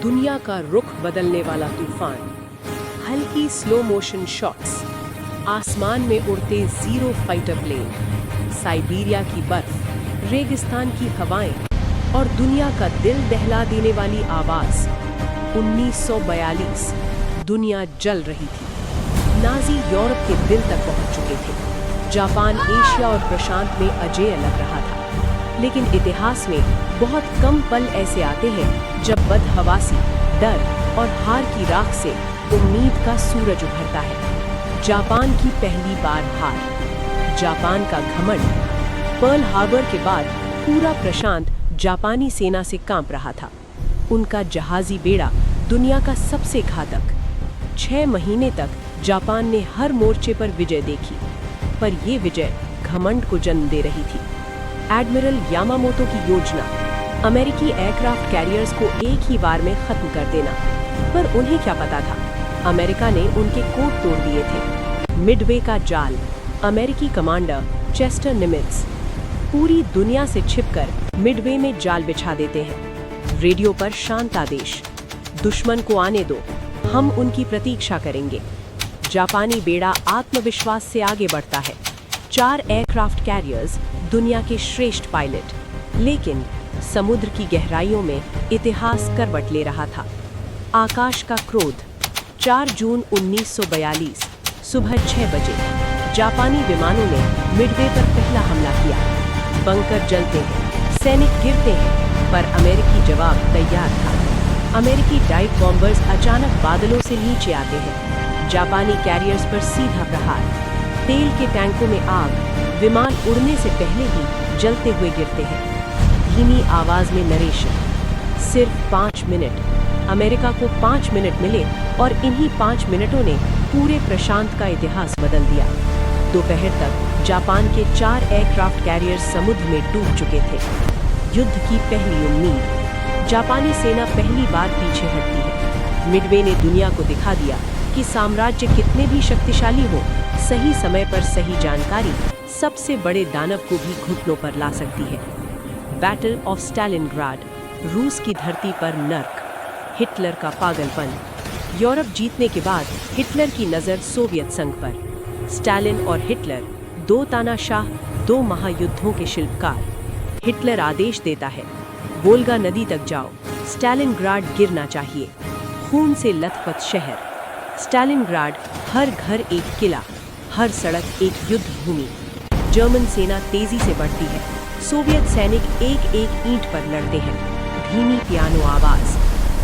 दुनिया का रुख बदलने वाला तूफान, हल्की स्लो मोशन शॉट्स, आसमान में उड़ते जीरो फाइटर प्लेन, साइबेरिया की बर्फ, रेगिस्तान की हवाएं और दुनिया का दिल दहला देने वाली आवाज। 1942 दुनिया जल रही थी। नाजी यूरोप के दिल तक पहुंच चुके थे। जापान एशिया और प्रशांत में अजेय लग रहा था। लेकिन इतिहास में बहुत कम पल ऐसे आते हैं जब बदहवासी, डर और हार की राख से उम्मीद का सूरज उभरता है। जापान की पहली बार हार, जापान का घमंड। पर्ल हार्बर के बाद पूरा प्रशांत जापानी सेना से कांप रहा था। उनका जहाजी बेड़ा दुनिया का सबसे घातक। 6 महीने तक जापान ने हर मोर्चे पर विजय देखी, पर ये विजय घमंड को जन्म दे रही थी। एडमिरल यामामोतो की योजना, अमेरिकी एयरक्राफ्ट कैरियर्स को एक ही बार में खत्म कर देना, पर उन्हें क्या पता था, अमेरिका ने उनके कोड तोड़ दिए थे। मिडवे का जाल, अमेरिकी कमांडर चेस्टर निमित्ज पूरी दुनिया से छिपकर मिडवे में जाल बिछा देते हैं। रेडियो पर शांत आदेश, दुश्मन को आने दो, हम उनकी प्रतीक्षा करेंगे। जापानी बेड़ा आत्मविश्वास से आगे बढ़ता है। 4 एयरक्राफ्ट कैरियर्स, दुनिया के श्रेष्ठ पायलट, लेकिन समुद्र की गहराइयों में इतिहास करवट ले रहा था। आकाश का क्रोध, 4 जून 1942 सुबह 6 बजे जापानी विमानों ने मिडवे पर पहला हमला किया। बंकर जलते हैं, सैनिक गिरते हैं, पर अमेरिकी जवाब तैयार था। अमेरिकी डाइव बॉम्बर्स अचानक बादलों से नीचे आते हैं। जापानी कैरियर्स पर सीधा प्रहार, तेल के टैंकों में आग, विमान उड़ने से पहले ही जलते हुए गिरते हैं। धीमी आवाज में नरेशन, सिर्फ 5 मिनट। अमेरिका को 5 मिनट मिले और इन्हीं 5 मिनटों ने पूरे प्रशांत का इतिहास बदल दिया। दोपहर तक जापान के 4 एयरक्राफ्ट कैरियर्स समुद्र में डूब चुके थे। युद्ध की पहली उम्मीद, जापानी सेना पहली बार पीछे हटती है। मिडवे ने दुनिया को दिखा दिया कि साम्राज्य कितने भी शक्तिशाली हो, सही समय पर सही जानकारी सबसे बड़े दानव को भी घुटनों पर ला सकती है। बैटल ऑफ स्टालिनग्राड, रूस की धरती पर नर्क, हिटलर का पागलपन। यूरोप जीतने के बाद हिटलर की नज़र सोवियत संघ पर। स्टालिन और हिटलर, 2 तानाशाह, 2 महायुद्धों के शिल्पकार। हिटलर आदेश देता है, वोल्गा नदी तक जाओ, स्टालिनग्राड गिरना चाहिए। खून से लथपथ शहर। स्टालिनग्राड, हर घर एक किला, हर सड़क एक युद्ध भूमि। जर्मन सेना तेजी से बढ़ती है। सोवियत सैनिक एक एक ईंट पर लड़ते हैं। धीमी पियानो आवाज,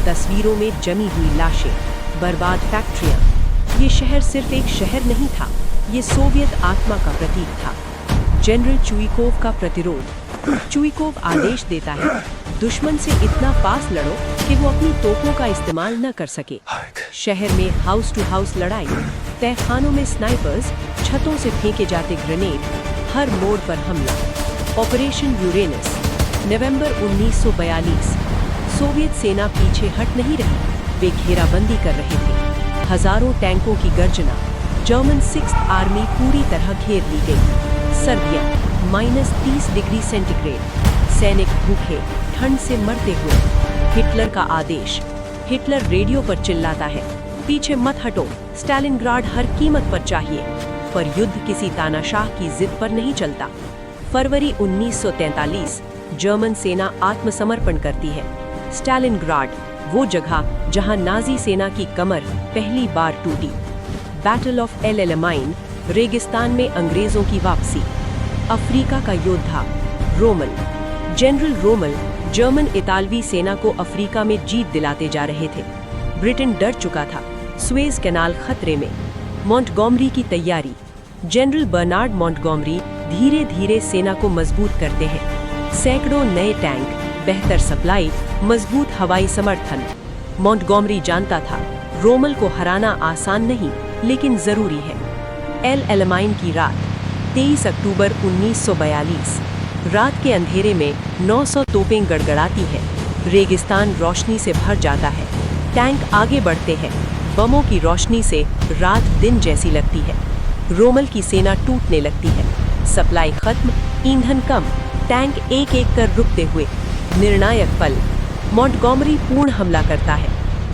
तस्वीरों में जमी हुई लाशें, बर्बाद फैक्ट्रियां। ये शहर सिर्फ एक शहर नहीं था, ये सोवियत आत्मा का प्रतीक था। जनरल चुइकोव का प्रतिरोध। चुइकोव आदेश देता है, दुश्मन से इतना पास लड़ो कि वो अपनी तोपों का इस्तेमाल न कर सके। शहर में हाउस टू हाउस लड़ाई, तहखानों में स्नाइपर्स, छतों से फेंके जाते ग्रेनेड, हर मोड़ पर हमला। ऑपरेशन यूरेनस, नवंबर 1942। सोवियत सेना पीछे हट नहीं रही, वे घेराबंदी कर रहे थे। हजारों टैंकों की गर्जना। जर्मन 6th आर्मी पूरी तरह घेर ली गई। सर्दियां, -30 डिग्री सेंटीग्रेड। सैनिक भूखे, ठंड से मरते हुए। हिटलर का आदेश। हिटलर रेडियो पर चिल्लाता है, पीछे मत हटो, स्टालिनग्राड हर कीमत पर चाहिए। पर युद्ध किसी तानाशाह की जिद पर नहीं चलता। फरवरी 1943 जर्मन सेना आत्मसमर्पण करती है। स्टालिनग्राड, वो जगह जहां नाजी सेना की कमर पहली बार टूटी। बैटल ऑफ एल एलामाइन, रेगिस्तान में अंग्रेजों की वापसी। अफ्रीका का योद्धा रोमल, जनरल रोमल जर्मन इतालवी सेना को अफ्रीका में जीत दिलाते जा रहे थे। ब्रिटेन डर चुका था, सुएज कैनाल खतरे में। मॉन्टगोमरी की तैयारी। जनरल बर्नार्ड मॉन्टगोमरी धीरे धीरे सेना को मजबूत करते हैं। सैकड़ों नए टैंक, बेहतर सप्लाई, मजबूत हवाई समर्थन। मॉन्टगोमरी जानता था, रोमल को हराना आसान नहीं, लेकिन जरूरी है। एल एलामाइन की रात, 23 अक्टूबर 1942। रात के अंधेरे में 900 तोपें गड़गड़ाती हैं। रेगिस्तान रोशनी से भर जाता है। टैंक आगे बढ़ते हैं। बमों की रोशनी से रात दिन जैसी लगती है। रोमल की सेना टूटने लगती है। सप्लाई खत्म, ईंधन कम, टैंक एक एक कर रुकते हुए। निर्णायक पल, मॉन्टगोमरी पूर्ण हमला करता है।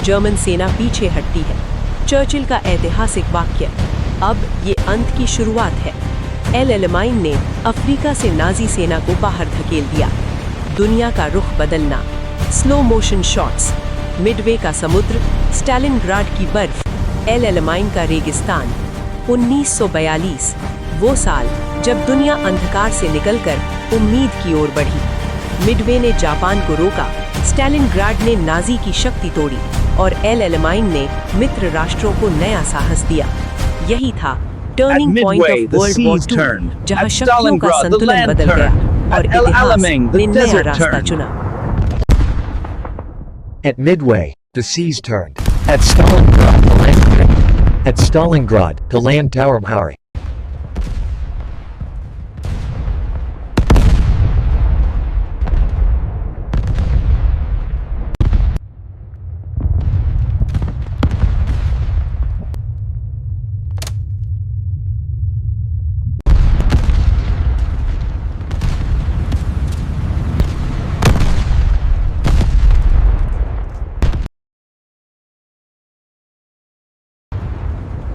जर्मन सेना पीछे हटती है। चर्चिल का ऐतिहासिक वाक्य, अब ये अंत की शुरुआत है। एल एलमाइन ने अफ्रीका से नाजी सेना को बाहर धकेल दिया। दुनिया का रुख बदलना, स्लो मोशन शॉट्स, मिडवे का समुद्र, स्टालिनग्राड की बर्फ, एल एलमाइन का रेगिस्तान। 1942, वो साल जब दुनिया अंधकार से निकलकर उम्मीद की ओर बढ़ी। मिडवे ने जापान को रोका, स्टालिनग्राड ने नाजी की शक्ति तोड़ी और एल एलमाइन ने मित्र राष्ट्रों को नया साहस दिया। यही था turning point of world war II, जहां शक्तियों का संतुलन बदल गया और इतिहास ने नया रास्ता चुना। At Midway, the seas turned. At Stalingrad, the land turned. At Stalingrad, the land tower.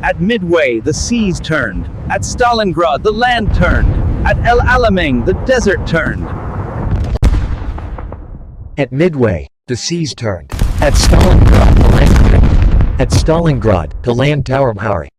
At Midway, the seas turned. At Stalingrad, the land turned. At El Alamein, the desert turned. At Midway, the seas turned. At Stalingrad, the land turned. At Stalingrad, the land tower.